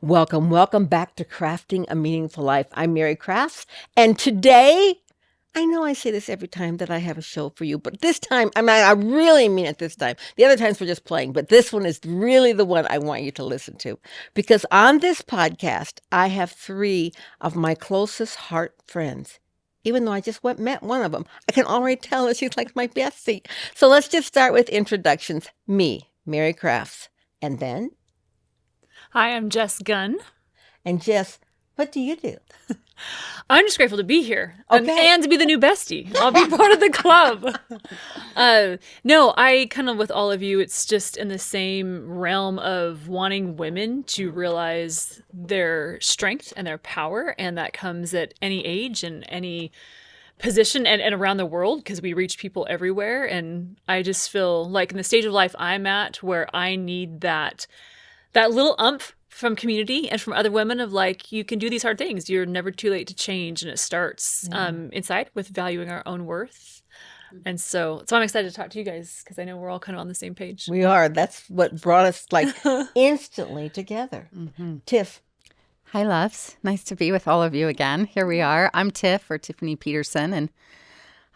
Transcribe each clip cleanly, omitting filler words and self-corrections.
Welcome back to Crafting a Meaningful Life. I'm Mary Crafts, and today, I know I say this every time that I have a show for you, but this time, I really mean it this time. The other times we're just playing, but this one is really the one I want you to listen to. Because on this podcast, I have 3 of my closest heart friends. Even though I just met one of them, I can already tell that she's like my bestie. So let's just start with introductions. Me, Mary Crafts, and then... Hi, I'm Jess Gunn. And Jess, what do you do? I'm just grateful to be here Okay. and to be the new bestie. I'll be part of the club. No, I kind of, with all of you, it's just in the same realm of wanting women to realize their strength and their power. And that comes at any age and any position and around the world, because we reach people everywhere. And I just feel like in the stage of life I'm at where I need that little umph from community and from other women of like, you can do these hard things. You're never too late to change. And it starts inside with valuing our own worth. And so I'm excited to talk to you guys because I know we're all kind of on the same page. We are. That's what brought us like instantly together. Mm-hmm. Tiff. Hi, loves. Nice to be with all of you again. Here we are. I'm Tiff, or Tiffany Peterson, and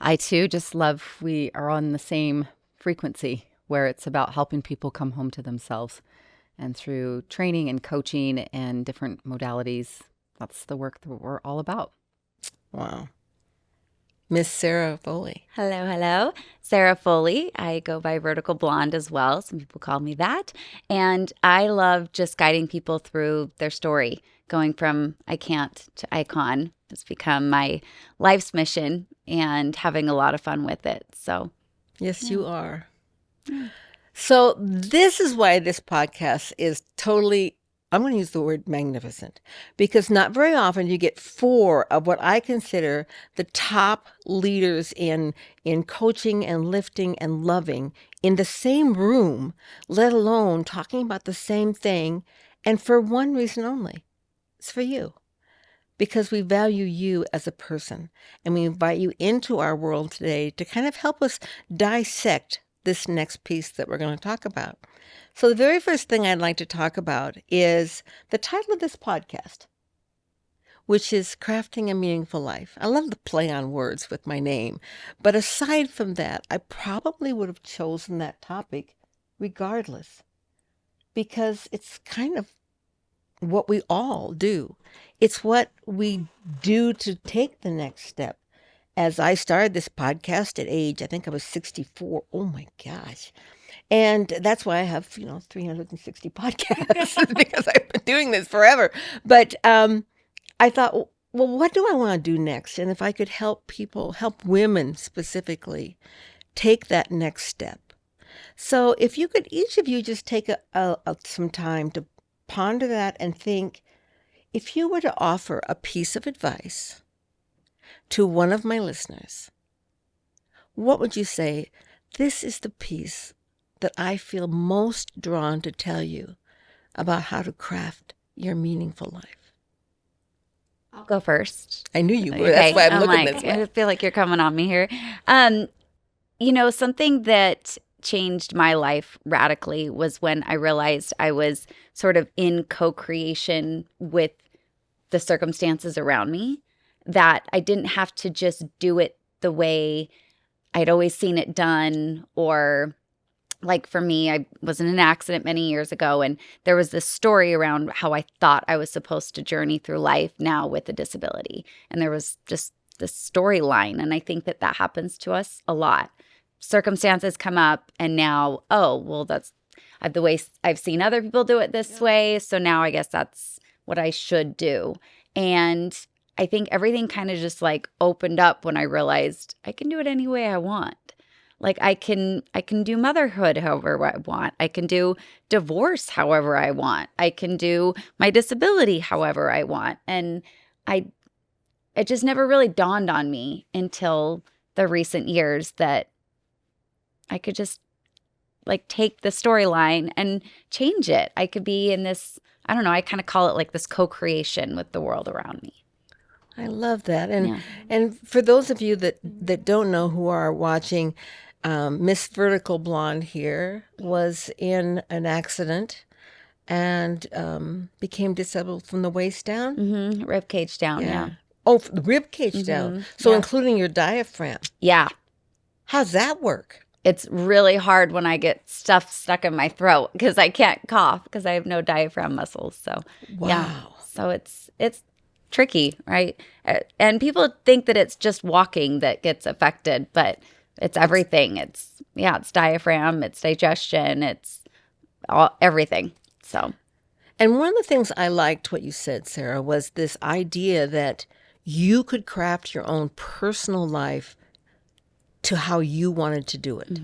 I too just love we are on the same frequency where it's about helping people come home to themselves. And through training and coaching and different modalities, that's the work that we're all about. Wow. Miss Sarah Foley. Hello. Sarah Foley. I go by Vertical Blonde as well. Some people call me that. And I love just guiding people through their story, going from I can't to icon. It's become my life's mission and having a lot of fun with it. So, yes, you are. So this is why this podcast is totally, I'm going to use the word magnificent, because not very often you get 4 of what I consider the top leaders in coaching and lifting and loving in the same room, let alone talking about the same thing, and for one reason only. It's for you. Because we value you as a person, and we invite you into our world today to kind of help us dissect this next piece that we're going to talk about. So the very first thing I'd like to talk about is the title of this podcast, which is Crafting a Meaningful Life. I love the play on words with my name. But aside from that, I probably would have chosen that topic regardless, because it's kind of what we all do. It's what we do to take the next step. As I started this podcast at age, I think I was 64. Oh my gosh. And that's why I have, 360 podcasts because I've been doing this forever. But I thought, well, what do I want to do next? And if I could help people, help women specifically, take that next step. So if you could, each of you just take some time to ponder that and think, if you were to offer a piece of advice to one of my listeners, what would you say? This is the piece that I feel most drawn to tell you about how to craft your meaningful life. I'll go first. I knew you would. Okay. That's why I'm looking this way. I feel like you're coming on me here. Something that changed my life radically was when I realized I was sort of in co-creation with the circumstances around me, that I didn't have to just do it the way I'd always seen it done. Or like for me, I was in an accident many years ago, and there was this story around how I thought I was supposed to journey through life now with a disability. And there was just this storyline. And I think that happens to us a lot. Circumstances come up and now, that's the way I've seen other people do it this way. So now I guess that's what I should do. And I think everything kind of just like opened up when I realized I can do it any way I want. Like I can do motherhood however I want. I can do divorce however I want. I can do my disability however I want. And it just never really dawned on me until the recent years that I could just like take the storyline and change it. I could be in this, I don't know, I kind of call it like this co-creation with the world around me. I love that. And for those of you that don't know who are watching, Miss Vertical Blonde here was in an accident and became disabled from the waist down. Rib cage down. Yeah. Oh, the rib cage down. So including your diaphragm. Yeah. How's that work? It's really hard when I get stuff stuck in my throat because I can't cough because I have no diaphragm muscles. So yeah. Wow. So it's tricky, right? And people think that it's just walking that gets affected, but it's everything. It's diaphragm, it's digestion, it's everything. So, and one of the things I liked what you said, Sarah, was this idea that you could craft your own personal life to how you wanted to do it,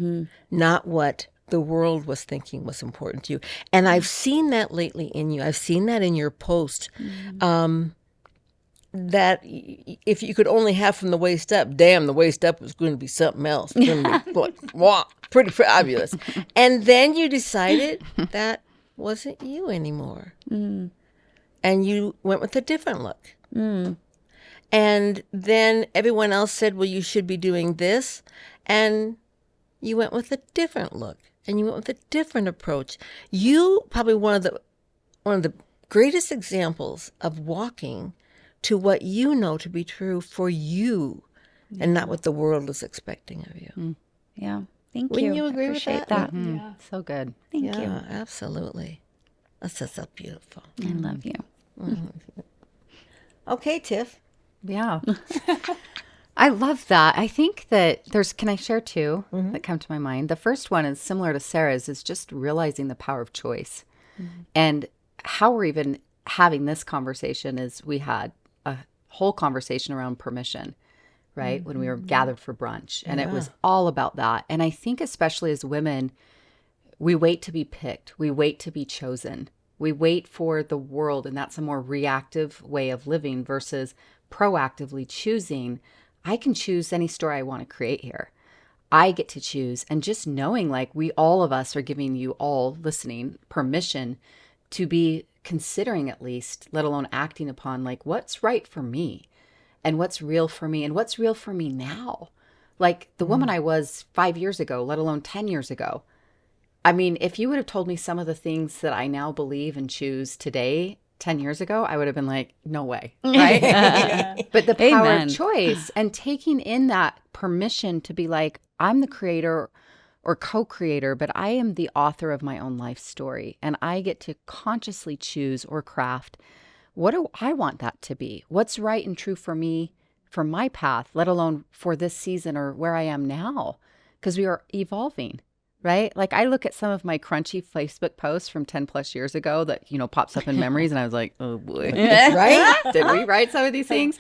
not what the world was thinking was important to you. And I've seen that lately in you. I've seen that in your post. That if you could only have from the waist up, damn, the waist up was going to be something else. It's going to be wow, pretty fabulous. And then you decided that wasn't you anymore. And you went with a different look. And then everyone else said, well, you should be doing this. And you went with a different look. And you went with a different approach. You probably one of the greatest examples of walking to what you know to be true for you and not what the world is expecting of you. yeah. Thank you. Wouldn't you agree I with appreciate that? Yeah. So good. Thank Yeah, you. absolutely. That's just so beautiful. I love you. Okay, Tiff. Yeah. I love that. I think that can I share two that come to my mind? The first one is similar to Sarah's, is just realizing the power of choice. And how we're even having this conversation is we had a whole conversation around permission, right? When we were gathered for brunch. And it was all about that. And I think especially as women, we wait to be picked. We wait to be chosen. We wait for the world. And that's a more reactive way of living versus proactively choosing. I can choose any story I want to create here. I get to choose. And just knowing like all of us are giving you all listening permission to be considering at least, let alone acting upon like what's right for me and what's real for me and what's real for me now. Like the woman I was 5 years ago, let alone 10 years ago. I mean, if you would have told me some of the things that I now believe and choose today, 10 years ago, I would have been like, no way, right? But the power Amen. of choice and taking in that permission to be like, I'm the creator or co-creator, but I am the author of my own life story. And I get to consciously choose or craft, what do I want that to be? What's right and true for me, for my path, let alone for this season or where I am now? Because we are evolving, right? Like I look at some of my crunchy Facebook posts from 10 plus years ago that, pops up in memories. And I was like, oh boy, right? Did we write some of these things?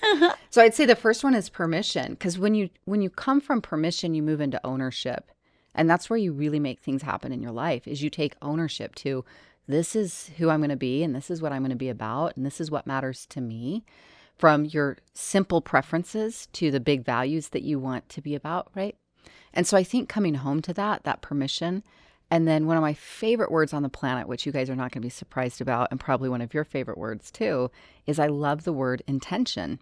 So I'd say the first one is permission. Because when you come from permission, you move into ownership. And that's where you really make things happen in your life is you take ownership to this is who I'm going to be and this is what I'm going to be about and this is what matters to me, from your simple preferences to the big values that you want to be about, right? And so I think coming home to that permission, and then one of my favorite words on the planet, which you guys are not going to be surprised about, and probably one of your favorite words too, is I love the word intention.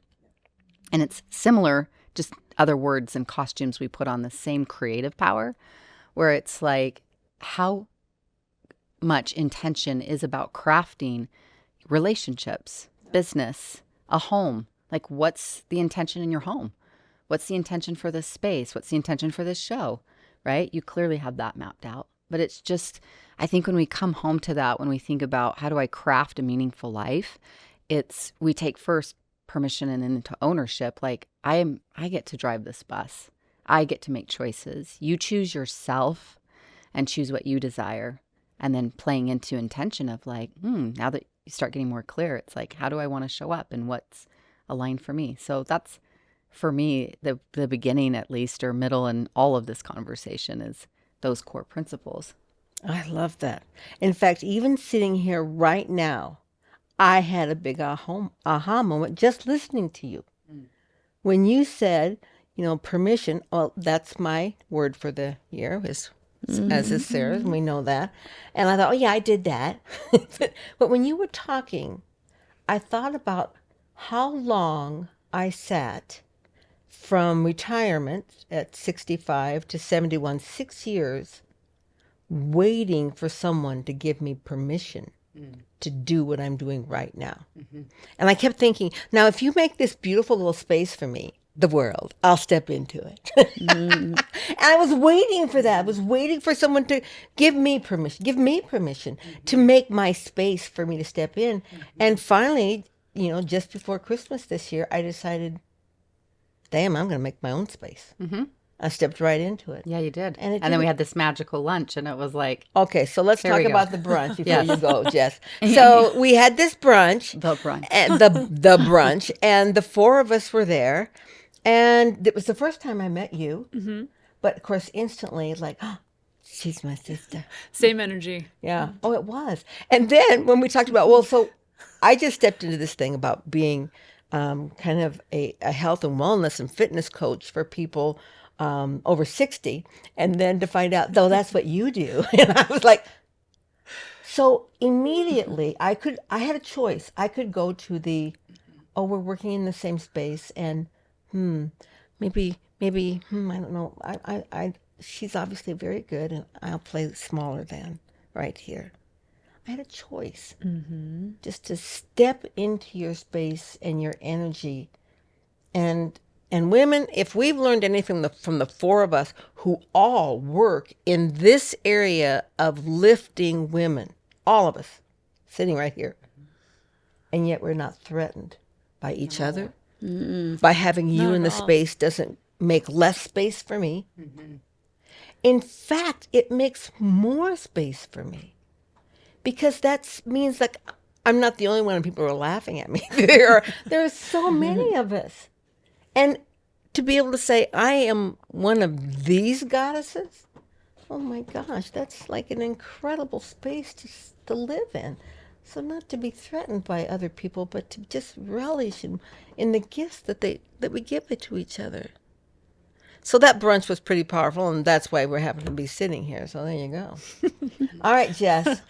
And it's similar, just other words and costumes we put on the same creative power, where it's like how much intention is about crafting relationships, business, a home. Like what's the intention in your home? What's the intention for this space? What's the intention for this show, right? You clearly have that mapped out. But it's just, I think when we come home to that, when we think about how do I craft a meaningful life, we take first permission and then into ownership. Like I get to drive this bus. I get to make choices. You choose yourself and choose what you desire. And then playing into intention of like, now that you start getting more clear, it's like, how do I want to show up and what's aligned for me? So that's, for me, the beginning at least, or middle and all of this conversation is those core principles. I love that. In fact, even sitting here right now, I had a big aha moment just listening to you. When you said, permission, well, that's my word for the year, as is Sarah's, and we know that. And I thought, oh, yeah, I did that. But when you were talking, I thought about how long I sat from retirement at 65 to 71, 6 years, waiting for someone to give me permission to do what I'm doing right now. And I kept thinking, now, if you make this beautiful little space for me, the world, I'll step into it. And I was waiting for that. I was waiting for someone to give me permission to make my space for me to step in. And finally, just before Christmas this year, I decided, damn, I'm going to make my own space. I stepped right into it. Yeah, you did. And And then we had this magical lunch, and it was like Okay, so let's Here talk we go. about the brunch before you go, Jess. So we had this brunch, the brunch. and the brunch, and the four of us were there, and it was the first time I met you. But of course, instantly, like, oh, she's my sister. Same energy. Yeah. Oh, it was. And then when we talked about, well, so I just stepped into this thing about being kind of a health and wellness and fitness coach for people over 60, and then to find out, though, that's what you do. And I was like, so immediately I had a choice. I could go to we're working in the same space, and maybe, I don't know. She's obviously very good, and I'll play smaller than right here. I had a choice just to step into your space and your energy. And women, if we've learned anything from the four of us who all work in this area of lifting women, all of us sitting right here, and yet we're not threatened by each other, by having you Not in the at all. space doesn't make less space for me. In fact, it makes more space for me, because that means like I'm not the only one and people are laughing at me. There are so many of us. And to be able to say, I am one of these goddesses, oh my gosh, that's like an incredible space to live in. So not to be threatened by other people, but to just relish in the gifts that we give it to each other. So that brunch was pretty powerful, and that's why we're happen to be sitting here. So there you go. All right, Jess.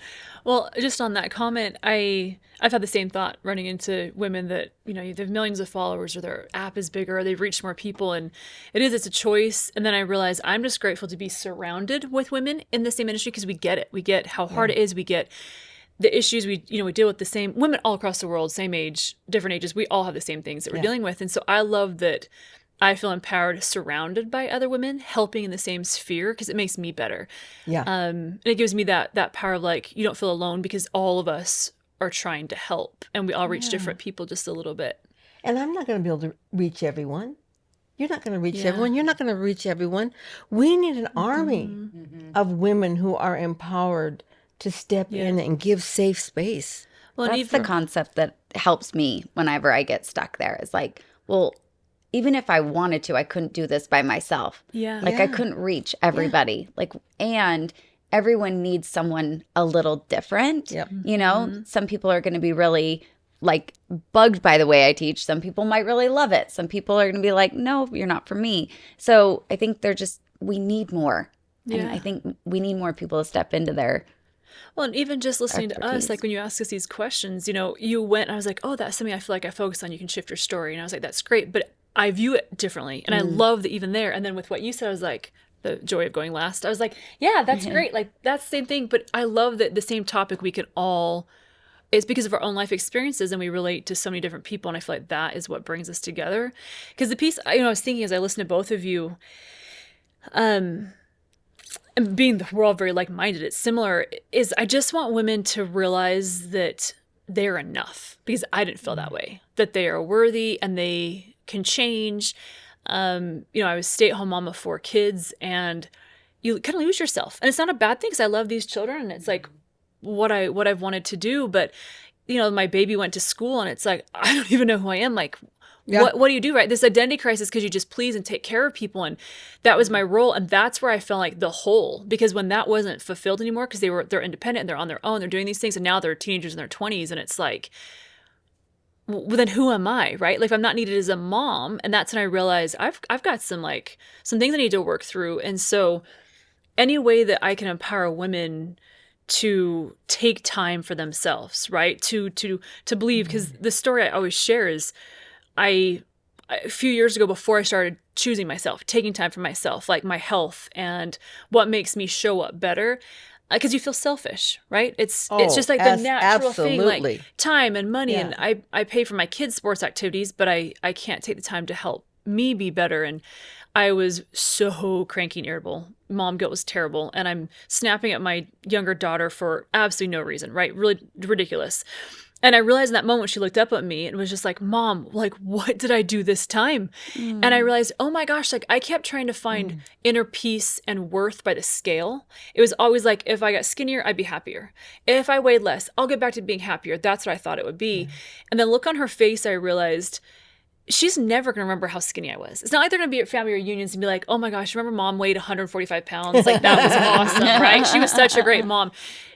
Well, just on that comment, I've had the same thought running into women that, they have millions of followers, or their app is bigger, or they've reached more people, and it's a choice. And then I realized I'm just grateful to be surrounded with women in the same industry, because we get it. We get how hard it is. We get the issues. We deal with the same women all across the world, same age, different ages. We all have the same things that we're dealing with. And so I love that I feel empowered, surrounded by other women, helping in the same sphere, because it makes me better. Yeah. And it gives me that power of like, you don't feel alone, because all of us are trying to help, and we all reach different people just a little bit. And I'm not going to be able to reach everyone. You're not going to reach everyone. You're not going to reach everyone. We need an army of women who are empowered to step in and give safe space. Well, and That's the concept that helps me whenever I get stuck there. Is like, well, even if I wanted to, I couldn't do this by myself. Yeah. Like I couldn't reach everybody. Like, and everyone needs someone a little different. Yep. Some people are going to be really like bugged by the way I teach. Some people might really love it. Some people are going to be like, no, you're not for me. So I think we need more. Yeah. And I think we need more people to step into their. Well, and even just listening to us, expertise. like when you ask us these questions, you went, and I was like, oh, that's something I feel like I focus on. You can shift your story. And I was like, that's great. But I view it differently. And I love that even there. And then with what you said, I was like, the joy of going last. I was like, yeah, that's great. Like that's the same thing. But I love that the same topic we can all, it's because of our own life experiences, and we relate to so many different people. And I feel like that is what brings us together. Because the piece, I was thinking as I listened to both of you, and being that we're all very like-minded, it's similar, is I just want women to realize that they're enough, because I didn't feel that way, that they are worthy and they can change. I was a stay-at-home mom of 4 kids, and you kind of lose yourself. And it's not a bad thing, because I love these children, and it's like what I've wanted to do. But, my baby went to school, and it's like, I don't even know who I am. Like, what do you do, right? This identity crisis, because you just please and take care of people. And that was my role. And that's where I felt like the hole, because when that wasn't fulfilled anymore, because they're independent and they're on their own, they're doing these things, and now they're teenagers in their 20s, and it's like, well, then who am I, right? Like, if I'm not needed as a mom. And that's when I realized I've got some things I need to work through. And so any way that I can empower women to take time for themselves, right? To believe, because the story I always share is a few years ago, before I started choosing myself, taking time for myself, like my health and what makes me show up better, because you feel selfish, right? It's Oh, just like the natural thing, absolutely. like time and money. Yeah. And I pay for my kids' sports activities, but I can't take the time to help me be better. And I was so cranky and irritable. Mom guilt was terrible. And I'm snapping at my younger daughter for absolutely no reason, right? Really ridiculous. And I realized in that moment she looked up at me and was just like, Mom, like, what did I do this time? And I realized, oh my gosh, like I kept trying to find inner peace and worth by the scale. It was always like, if I got skinnier, I'd be happier. If I weighed less, I'll get back to being happier. That's what I thought it would be. And then look on her face, I realized she's never going to remember how skinny I was. It's not like they're going to be at family reunions and be like, oh my gosh, remember Mom weighed 145 pounds? Like that was awesome, right? She was such a great mom.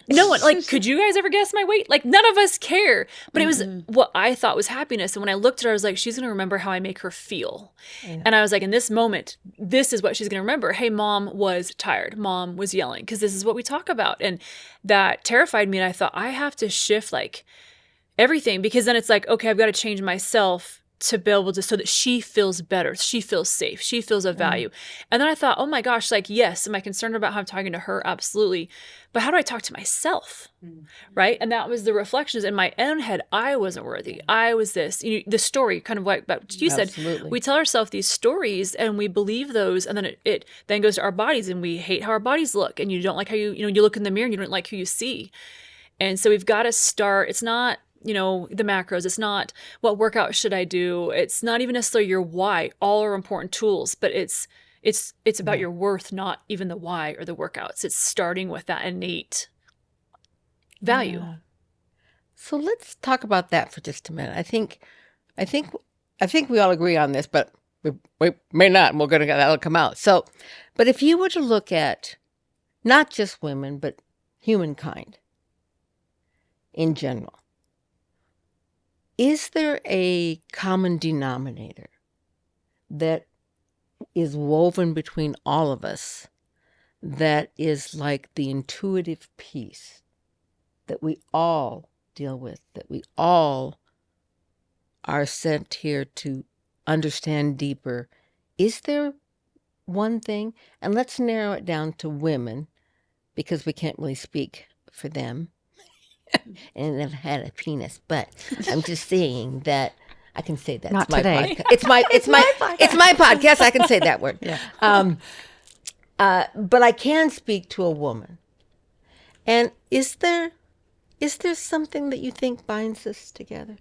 No one, like, could you guys ever guess my weight? Like, none of us care. But it was what I thought was happiness. And when I looked at her, I was like, she's going to remember how I make her feel. And I was like, in this moment, this is what she's going to remember. Hey, Mom was tired. Mom was yelling, because this is what we talk about. And that terrified me. And I thought, I have to shift like everything, because then it's like, okay, I've got to change myself to be able to, so that she feels better, she feels safe, she feels of value. And then I thought, oh my gosh, like, yes, am I concerned about how I'm talking to her? Absolutely. But how do I talk to myself? Right? And that was the reflections in my own head. I wasn't worthy. I was this. You know, the story, kind of what you said. Absolutely. We tell ourselves these stories and we believe those, and then it then goes to our bodies, and we hate how our bodies look. And you don't like how you look in the mirror and you don't like who you see. And so we've got to start. It's not, the macros. It's not what workout should I do. It's not even necessarily your why. All are important tools, but it's about your worth, not even the why or the workouts. It's starting with that innate value. Yeah. So let's talk about that for just a minute. I think we all agree on this, but we may not. And that'll come out. So, but if you were to look at not just women, but humankind in general, is there a common denominator that is woven between all of us that is like the intuitive piece that we all deal with, that we all are sent here to understand deeper? Is there one thing? And let's narrow it down to women, because we can't really speak for them. And I've had a penis, but I'm just saying that I can say that. Not it's my today. podcast. It's my podcast. I can say that word. Yeah. But I can speak to a woman. And is there something that you think binds us together?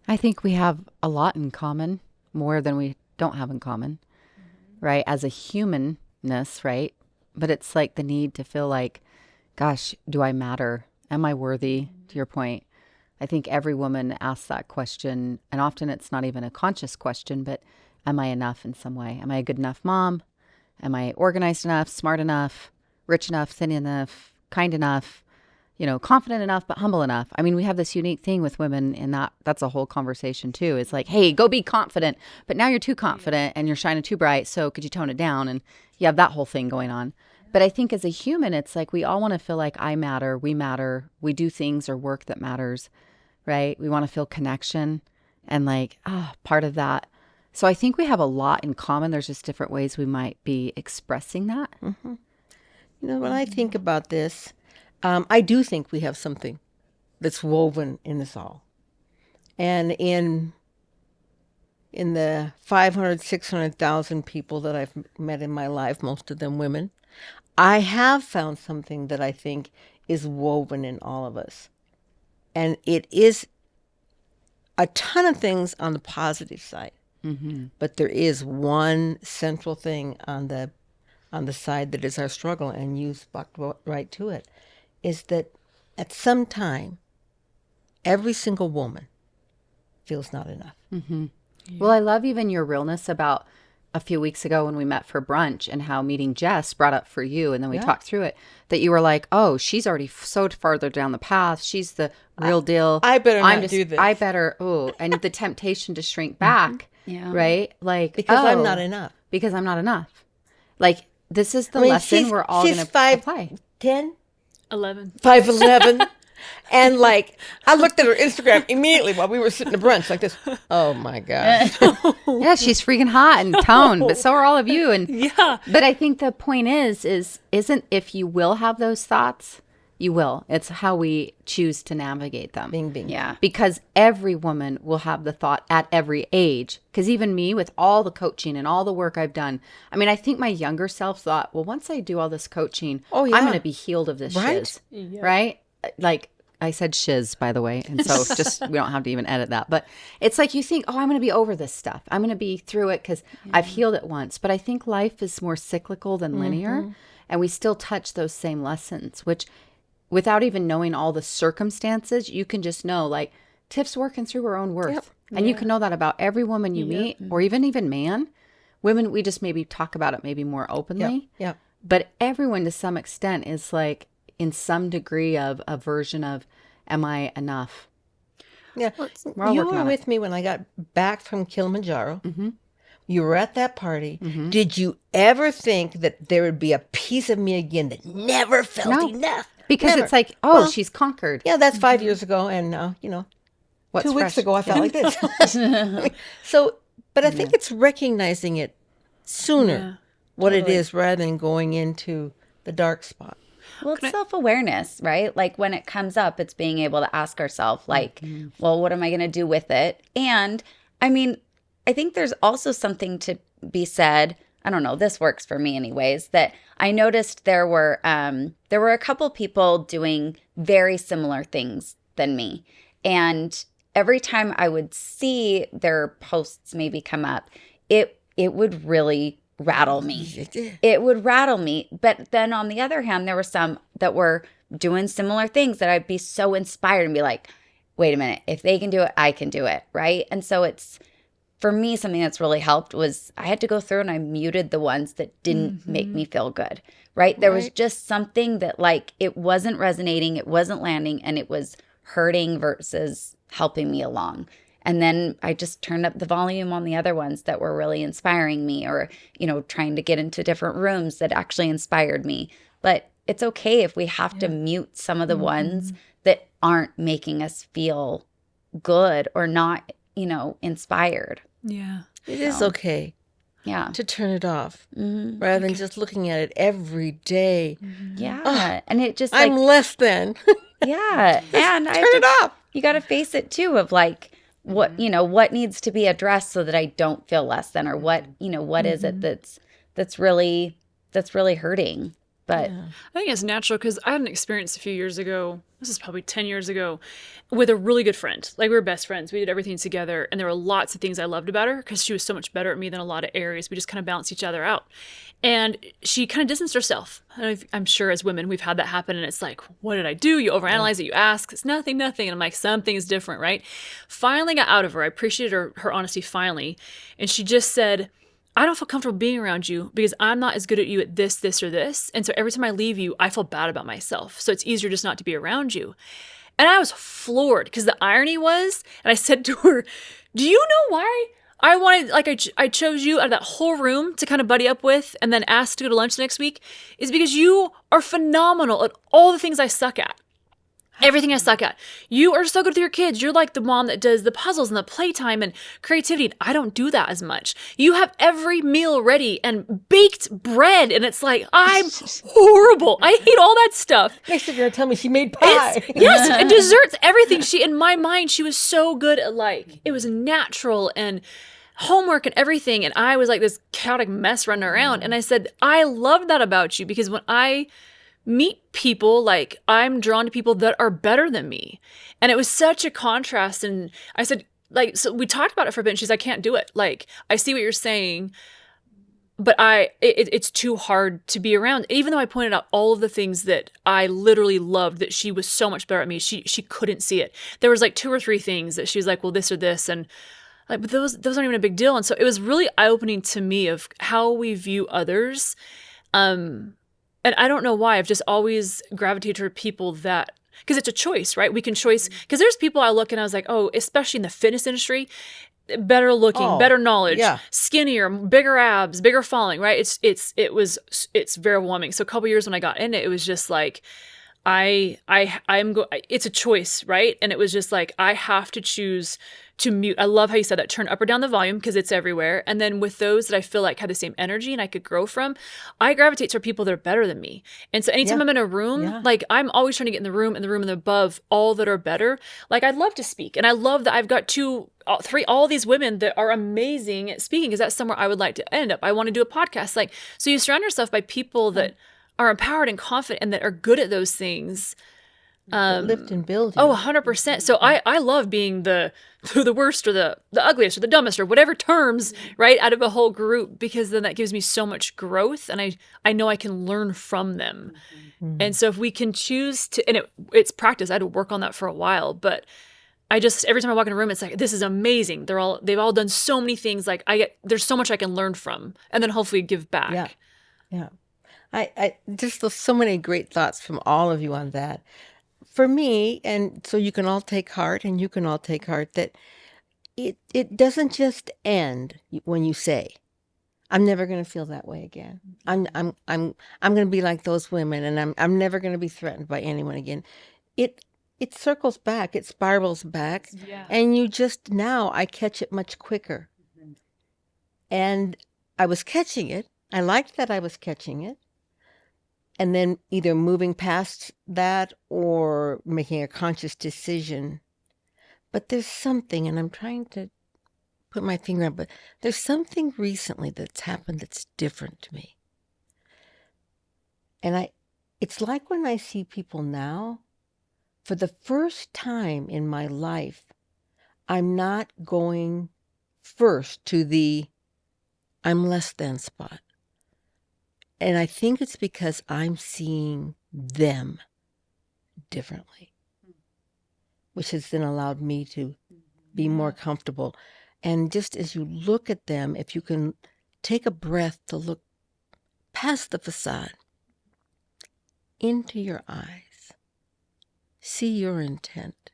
I think we have a lot in common, more than we don't have in common, right? As a humanness, right? But it's like the need to feel like, gosh, do I matter? Am I worthy? To your point, I think every woman asks that question, and often it's not even a conscious question, but am I enough in some way? Am I a good enough mom? Am I organized enough, smart enough, rich enough, thin enough, kind enough, confident enough, but humble enough? I mean, we have this unique thing with women in that's a whole conversation too. It's like, hey, go be confident, but now you're too confident and you're shining too bright. So could you tone it down? And you have that whole thing going on. But I think as a human, it's like we all want to feel like I matter, we do things or work that matters, right? We want to feel connection and like, part of that. So I think we have a lot in common. There's just different ways we might be expressing that. Mm-hmm. When I think about this, I do think we have something that's woven in us all. And in the 500, 600,000 people that I've met in my life, most of them women, I have found something that I think is woven in all of us. And it is a ton of things on the positive side. Mm-hmm. But there is one central thing on the side that is our struggle, and you sparked right to it, is that at some time, every single woman feels not enough. Mm-hmm. Yeah. Well, I love even your realness about a few weeks ago when we met for brunch, and how meeting Jess brought up for you, and then we talked through it, that you were like, oh, she's already so farther down the path. She's the real deal. I better not do this. And the temptation to shrink back, right? Like, because I'm not enough. Because I'm not enough. Like, this is the lesson we're all going to apply. 10? 11. 5'11", And like, I looked at her Instagram immediately while we were sitting at brunch like this. Oh my gosh. Yeah, she's freaking hot and toned, but so are all of you. And Yeah. but I think the point isn't if you will have those thoughts, you will. It's how we choose to navigate them. Bing, bing. Yeah. Because every woman will have the thought at every age. Because even me, with all the coaching and all the work I've done, I mean, I think my younger self thought, well, once I do all this coaching, Oh, yeah. I'm going to be healed of this Right? shiz. Right? Like, I said shiz, by the way. And so just, we don't have to even edit that. But it's like you think, oh, I'm going to be over this stuff. I'm going to be through it because I've healed it once. But I think life is more cyclical than linear. And we still touch those same lessons, which without even knowing all the circumstances, you can just know, like, Tiff's working through her own worth. Yep. And you can know that about every woman you meet, or even man. Women, we just maybe talk about it maybe more openly. Yeah. But everyone to some extent is like in some degree of a version of, am I enough? Yeah. We're all You working were on it. with me when I got back from Kilimanjaro. Mm-hmm. You were at that party. Did you ever think that there would be a piece of me again that never felt No. enough? Because Never. it's like, oh, Well, she's conquered. Yeah, that's 5 years ago. And, What's 2 weeks fresh? ago, I felt like this. So, but I think it's recognizing it sooner, what it is, rather than going into the dark spot. Well, it's self-awareness, right? Like when it comes up, it's being able to ask ourselves, like, well, what am I going to do with it? And I mean, I think there's also something to be said. I don't know, this works for me anyways, that I noticed there were a couple people doing very similar things than me. And every time I would see their posts maybe come up, it would really rattle me. It would rattle me. But then on the other hand, there were some that were doing similar things that I'd be so inspired and be like, wait a minute, if they can do it, I can do it. Right. And so it's, for me, something that's really helped was I had to go through and I muted the ones that didn't make me feel good. Right. There was just something that like, it wasn't resonating, it wasn't landing, and it was hurting versus helping me along. And then I just turned up the volume on the other ones that were really inspiring me, or, trying to get into different rooms that actually inspired me. But it's okay if we have to mute some of the ones that aren't making us feel good or not, inspired. Yeah. It is okay Yeah. to turn it off rather than just looking at it every day. Yeah. And it just I'm less than. yeah. And Turn it off. You got to face it too, of like, what needs to be addressed so that I don't feel less than, or what is it that's really hurting. But I think it's natural because I had an experience a few years ago. This is probably 10 years ago, with a really good friend. Like, we were best friends. We did everything together. And there were lots of things I loved about her because she was so much better at me than a lot of areas. We just kind of balanced each other out. And she kind of distanced herself. I'm sure as women, we've had that happen. And it's like, what did I do? You overanalyze it. You ask. It's nothing. And I'm like, something's different, right? Finally got out of her. I appreciated her honesty finally. And she just said, I don't feel comfortable being around you because I'm not as good at you at this, this, or this. And so every time I leave you, I feel bad about myself. So it's easier just not to be around you. And I was floored because the irony was, and I said to her, do you know why I wanted, like, I chose you out of that whole room to kind of buddy up with and then ask to go to lunch next week? Is because you are phenomenal at all the things I suck at. Everything I suck at. You are so good with your kids. You're like the mom that does the puzzles and the playtime and creativity. I don't do that as much. You have every meal ready and baked bread. And it's like, I'm horrible. I hate all that stuff. Next thing you're going to tell me she made pie. Yes, and desserts, everything. In my mind, she was so good at, like, it was natural and homework and everything. And I was like this chaotic mess running around. And I said, I love that about you, because when I meet people, like, I'm drawn to people that are better than me. And it was such a contrast. And I said, like, so we talked about it for a bit, and she's like, I can't do it. Like, I see what you're saying, but it's too hard to be around. Even though I pointed out all of the things that I literally loved, that she was so much better at me, she couldn't see it. There was like 2 or 3 things that she was like, well, this or this. And like, but those aren't even a big deal. And so it was really eye-opening to me of how we view others. And I don't know why, I've just always gravitated toward people that, because it's a choice, right? We can choice, because there's people I look and I was like, oh, especially in the fitness industry, better looking, better knowledge, skinnier, bigger abs, bigger falling, right? It's very overwhelming. So a couple years when I got in it, it was just like, it's a choice, right? And it was just like, I have to choose to mute. I love how you said that, turn up or down the volume, because it's everywhere. And then with those that I feel like had the same energy and I could grow from, I gravitate to people that are better than me. And so anytime Yeah. I'm in a room, Yeah. like I'm always trying to get in the room and above, all that are better. Like I'd love to speak. And I love that I've got all these women that are amazing at speaking, because that's somewhere I would like to end up. I want to do a podcast. Like, so you surround yourself by people that are empowered and confident and that are good at those things. That lift and build you. Oh, 100%. So I love being the worst or the ugliest or the dumbest or whatever terms, right, out of a whole group, because then that gives me so much growth, and I know I can learn from them. And so if we can choose to, and it's practice. I had to work on that for a while, but every time I walk in a room, it's like, this is amazing. They've all done so many things. Like there's so much I can learn from, and then hopefully give back. Yeah. Yeah. I just so many great thoughts from all of you on that. For me, and so you can all take heart, and you can all take heart, that it doesn't just end when you say, I'm never going to feel that way again. I'm going to be like those women, and I'm never going to be threatened by anyone again. It circles back, it spirals back, and now I catch it much quicker. And I was catching it. I liked that I was catching it. And then either moving past that or making a conscious decision. But there's something, and I'm trying to put my finger on, but there's something recently that's happened that's different to me. And it's like when I see people now, for the first time in my life, I'm not going first to the I'm less than spot. And I think it's because I'm seeing them differently, which has then allowed me to be more comfortable. And just as you look at them, if you can take a breath to look past the facade, into your eyes, see your intent,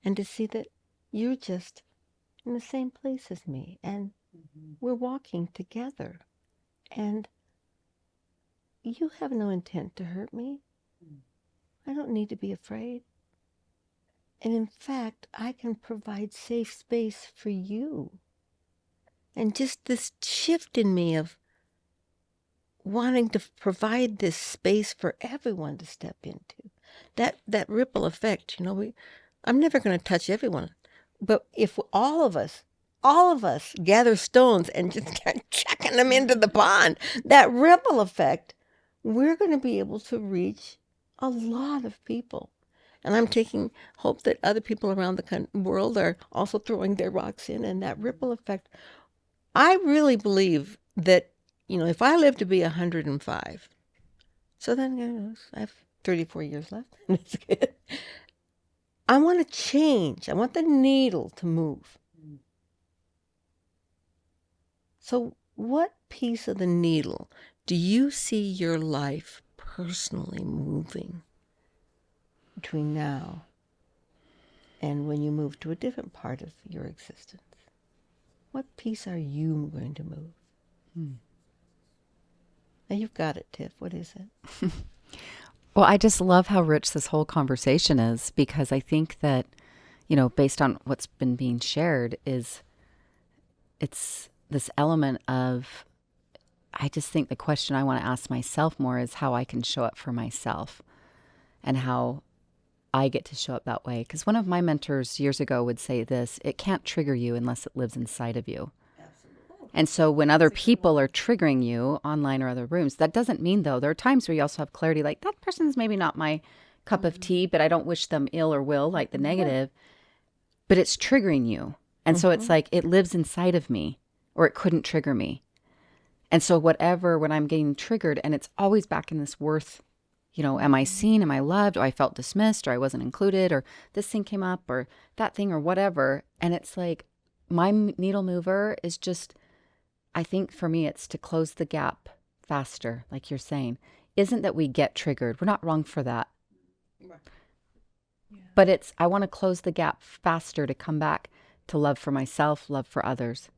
and to see that you're just in the same place as me, and we're walking together. And you have no intent to hurt me. I don't need to be afraid. And in fact, I can provide safe space for you. And just this shift in me of wanting to provide this space for everyone to step into. That ripple effect, I'm never going to touch everyone. But if all of us gather stones and just start chucking them into the pond, that ripple effect, we're going to be able to reach a lot of people. And I'm taking hope that other people around the world are also throwing their rocks in, and that ripple effect. I really believe that, if I live to be 105, so then I have 34 years left. That's good. I want to change. I want the needle to move. So what piece of the needle do you see your life personally moving between now and when you move to a different part of your existence? What piece are you going to move? Now you've got it, Tiff. What is it? Well, I just love how rich this whole conversation is, because I think that, based on what's been being shared, it's this element of, I just think the question I want to ask myself more is how I can show up for myself and how I get to show up that way. Because one of my mentors years ago would say this: it can't trigger you unless it lives inside of you. And so when other people are triggering you online or other rooms, that doesn't mean, though, there are times where you also have clarity, like that person's maybe not my cup of tea, but I don't wish them ill or will, like the negative, but it's triggering you. And so it's like it lives inside of me, or it couldn't trigger me. And so when I'm getting triggered, and it's always back in this worth, am I seen? Am I loved? Or I felt dismissed, or I wasn't included, or this thing came up, or that thing, or whatever. And it's like my needle mover is just, I think for me, it's to close the gap faster, like you're saying. Isn't that we get triggered. We're not wrong for that. Right. Yeah. But I want to close the gap faster to come back to love for myself, love for others.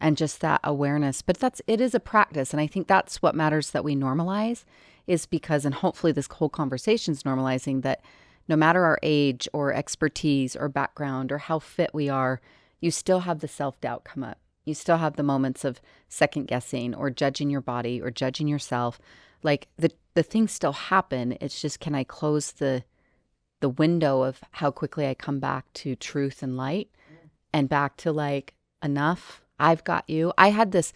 and just that awareness. But it is a practice. And I think that's what matters that we normalize, is because, and hopefully this whole conversation is normalizing that no matter our age or expertise or background or how fit we are, you still have the self-doubt come up. You still have the moments of second guessing or judging your body or judging yourself. Like the things still happen. It's just, can I close the window of how quickly I come back to truth and light and back to like, enough, I've got you. I had this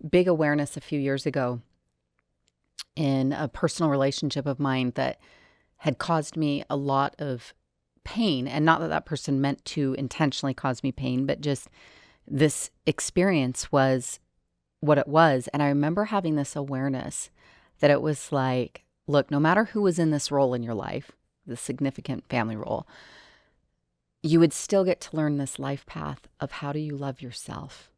big awareness a few years ago in a personal relationship of mine that had caused me a lot of pain. And not that that person meant to intentionally cause me pain, but just this experience was what it was. And I remember having this awareness that it was like, look, no matter who was in this role in your life, the significant family role, you would still get to learn this life path of how do you love yourself.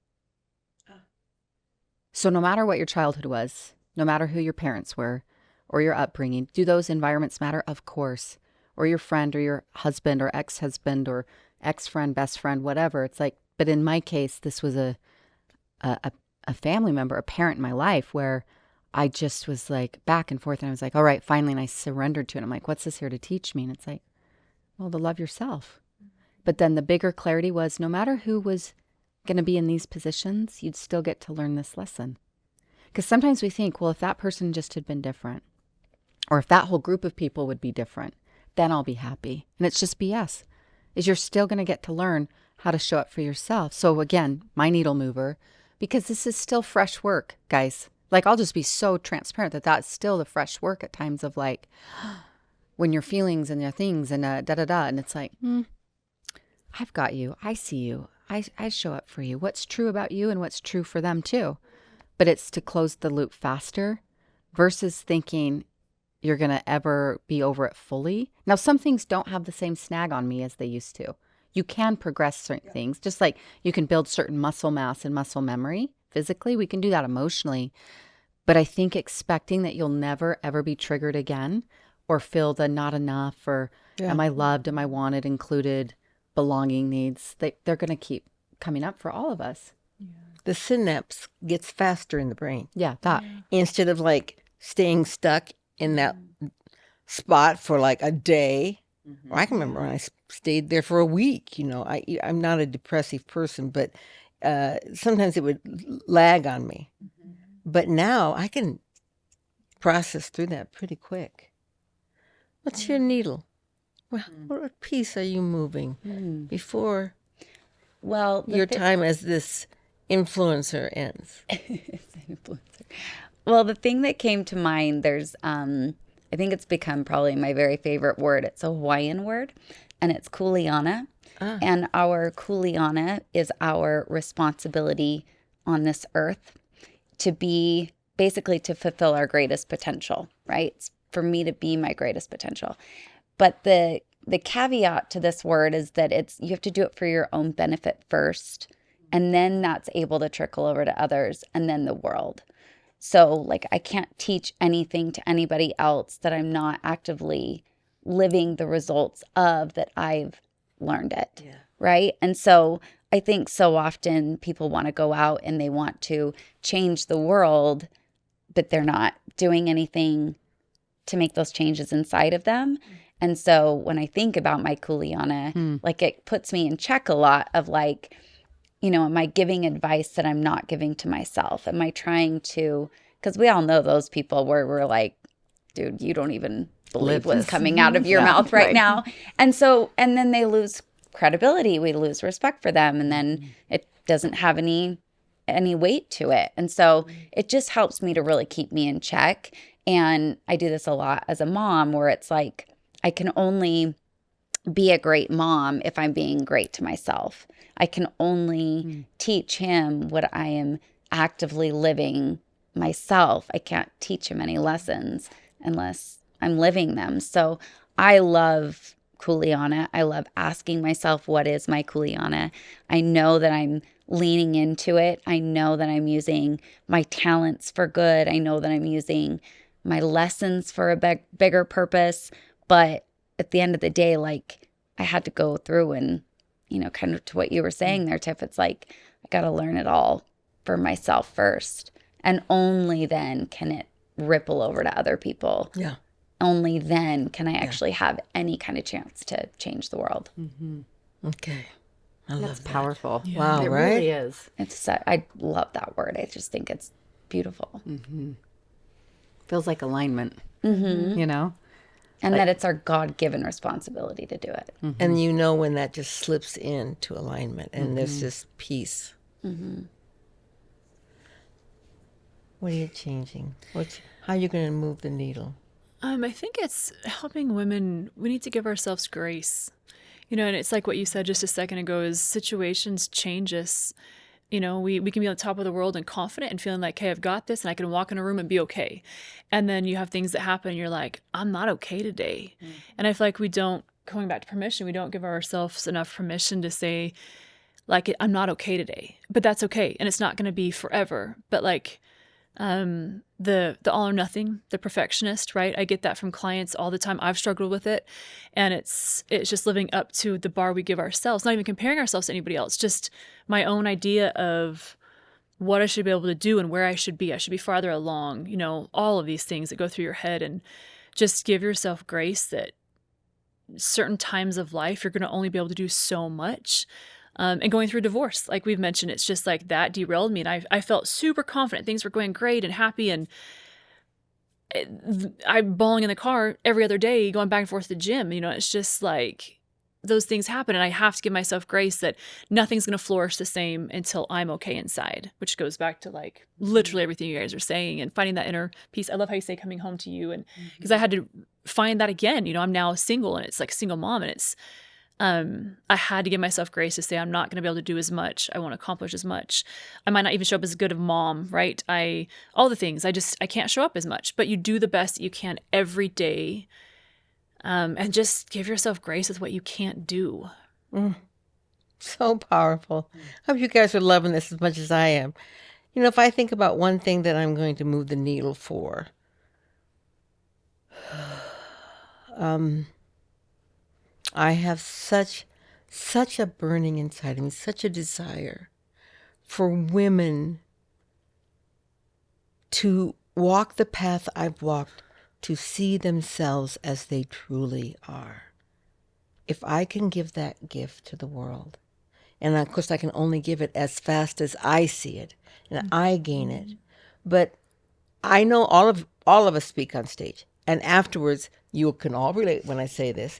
So no matter what your childhood was, no matter who your parents were or your upbringing, do those environments matter? Of course. Or your friend or your husband or ex-husband or ex-friend, best friend, whatever. It's like, but in my case, this was a family member, a parent in my life where I just was like back and forth, and I was like, all right, finally, and I surrendered to it. I'm like, what's this here to teach me? And it's like, well, to love yourself. But then the bigger clarity was, no matter who was going to be in these positions, you'd still get to learn this lesson. Because sometimes we think, well, if that person just had been different, or if that whole group of people would be different, then I'll be happy. And it's just BS. Is you're still going to get to learn how to show up for yourself. So again, my needle mover, because this is still fresh work, guys. Like, I'll just be so transparent that that's still the fresh work at times of like, when your feelings and your things and da-da-da. And it's like, I've got you. I see you. I show up for you. What's true about you and what's true for them too. But it's to close the loop faster versus thinking you're going to ever be over it fully. Now, some things don't have the same snag on me as they used to. You can progress certain things, just like you can build certain muscle mass and muscle memory physically. We can do that emotionally. But I think expecting that you'll never, ever be triggered again or feel the not enough or am I loved, am I wanted, included, belonging needs, they're going to keep coming up for all of us. The synapse gets faster in the brain. Yeah, that. Instead of like staying stuck in that spot for like a day. Or I can remember when I stayed there for a week. You know, I'm not a depressive person, but sometimes it would lag on me. But now I can process through that pretty quick. What's your needle? Well, what piece are you moving before your time as this influencer ends? Well, the thing that came to mind, there's, I think it's become probably my very favorite word. It's a Hawaiian word, and it's kuleana. And our kuleana is our responsibility on this earth to be, basically to fulfill our greatest potential, right? It's for me to be my greatest potential. But the caveat to this word is that you have to do it for your own benefit first, and then that's able to trickle over to others and then the world. So like, I can't teach anything to anybody else that I'm not actively living the results of, that I've learned it. Yeah. Right. And so I think so often people want to go out and they want to change the world, but they're not doing anything to make those changes inside of them. And so when I think about my kuleana, like, it puts me in check a lot of like, you know, am I giving advice that I'm not giving to myself? Am I trying to, because we all know those people where we're like, dude, you don't even believe what's coming out of your mouth right now. And so, and then they lose credibility. We lose respect for them. And then it doesn't have any weight to it. And so it just helps me to really keep me in check. And I do this a lot as a mom, where it's like, I can only be a great mom if I'm being great to myself. I can only teach him what I am actively living myself. I can't teach him any lessons unless I'm living them. So I love kuleana. I love asking myself, what is my kuleana? I know that I'm leaning into it. I know that I'm using my talents for good. I know that I'm using my lessons for a bigger purpose. But at the end of the day, like, I had to go through and, you know, kind of to what you were saying there, Tiff, it's like, I got to learn it all for myself first. And only then can it ripple over to other people. Yeah. Only then can I actually have any kind of chance to change the world. Okay. I love That's that. powerful. Wow, It right? really is. I love that word. I just think it's beautiful. Feels like alignment, you know? And that it's our God-given responsibility to do it. And you know when that just slips into alignment and there's just peace. What are you changing? How are you going to move the needle? I think it's helping women. We need to give ourselves grace. You know, and it's like what you said just a second ago is situations change us. You know, we can be on the top of the world and confident and feeling like, hey, I've got this and I can walk in a room and be okay. And then you have things that happen and you're like, I'm not okay today. And I feel like going back to permission, we don't give ourselves enough permission to say, like, I'm not okay today. But that's okay. And it's not going to be forever. But like, the all or nothing, the perfectionist, right? I get that from clients all the time. I've struggled with it, and it's just living up to the bar we give ourselves, not even comparing ourselves to anybody else, just my own idea of what I should be able to do and where I should be. I should be farther along, you know, all of these things that go through your head, and just give yourself grace that certain times of life you're going to only be able to do so much. And going through divorce, like we've mentioned, it's just like that derailed me. And I felt super confident. Things were going great and happy. And I'm bawling in the car every other day, going back and forth to the gym. You know, it's just like those things happen. And I have to give myself grace that nothing's going to flourish the same until I'm okay inside, which goes back to like literally everything you guys are saying and finding that inner peace. I love how you say coming home to you. And because I had to find that again. You know, I'm now single and it's like single mom, and it's, I had to give myself grace to say I'm not going to be able to do as much. I won't accomplish as much. I might not even show up as good of a mom, right? All the things. I can't show up as much. But you do the best that you can every day, and just give yourself grace with what you can't do. So powerful. I hope you guys are loving this as much as I am. You know, if I think about one thing that I'm going to move the needle for, I have such a burning inside of me, such a desire for women to walk the path I've walked, to see themselves as they truly are. If I can give that gift to the world, and of course I can only give it as fast as I see it and I gain it, but I know all of us speak on stage, and afterwards you can all relate when I say this.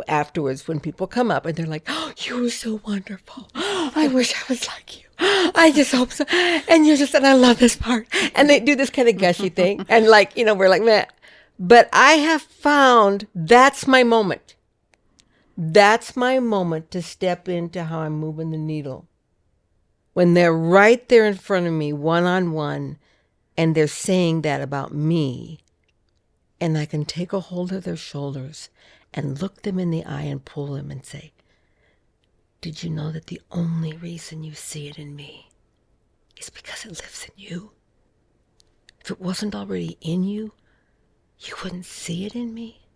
Afterwards, when people come up and they're like, "Oh, you were so wonderful. I wish I was like you. I just hope so." And you're just, and I love this part. And they do this kind of gushy thing, and like, you know, we're like, man. But I have found that's my moment. That's my moment to step into how I'm moving the needle. When they're right there in front of me, one-on-one, and they're saying that about me, and I can take a hold of their shoulders and look them in the eye and pull them and say, did you know that the only reason you see it in me is because it lives in you? If it wasn't already in you, you wouldn't see it in me.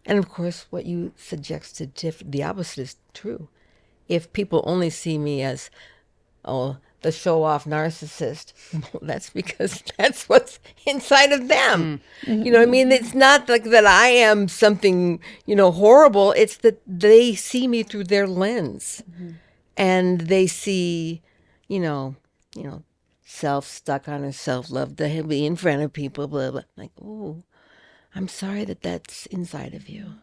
And of course, what you suggested, Tiff, the opposite is true. If people only see me as, the show-off narcissist, well, that's because that's what's inside of them. You know what I mean? It's not like that I am something, you know, horrible. It's that they see me through their lens. And they see, you know, self stuck on herself, love to be in front of people, blah, blah. Like, oh, I'm sorry that that's inside of you.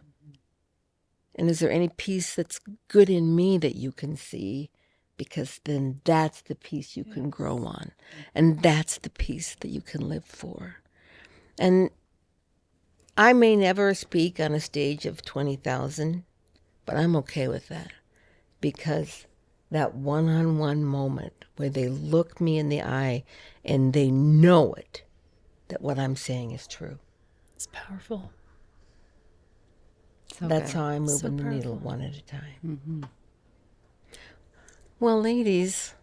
And is there any piece that's good in me that you can see? Because then that's the piece you can grow on. And that's the piece that you can live for. And I may never speak on a stage of 20,000, but I'm okay with that. Because that one-on-one moment where they look me in the eye and they know it, that what I'm saying is true. It's powerful. So That's good. how I'm moving the needle one at a time. Well, ladies,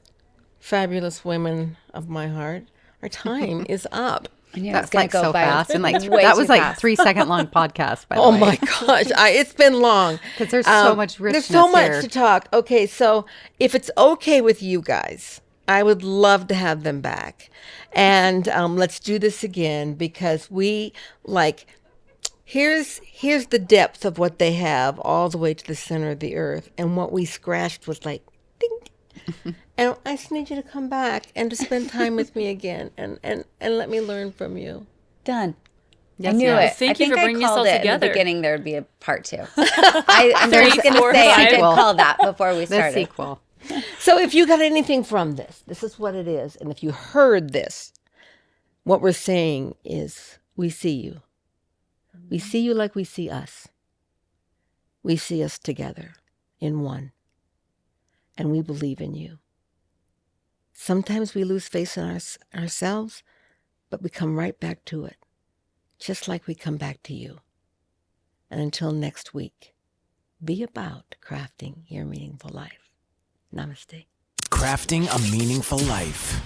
fabulous women of my heart, our time is up. I knew it was That's going like to go so by fast. And like way that too was like fast. 3-second long podcast, by the Oh way. my gosh, it's been long. Because there's so much richness There's so much here. to talk. Okay, so if it's okay with you guys, I would love to have them back. And let's do this again because we like, here's the depth of what they have all the way to the center of the earth. And what we scratched was like, ding. And I just need you to come back and to spend time with me again and let me learn from you. Done. Yes, I knew yes. it. Thank I you think for bringing I us called all it in together. the beginning. There would be a part 2. I'm just going to 4, say I 5. did call that before we The started. sequel. So if you got anything from this is what it is. And if you heard this, what we're saying is we see you. We see you like we see us. We see us together in one. And we believe in you. Sometimes we lose faith in ourselves, but we come right back to it, just like we come back to you. And until next week, be about crafting your meaningful life. Namaste. Crafting a Meaningful Life.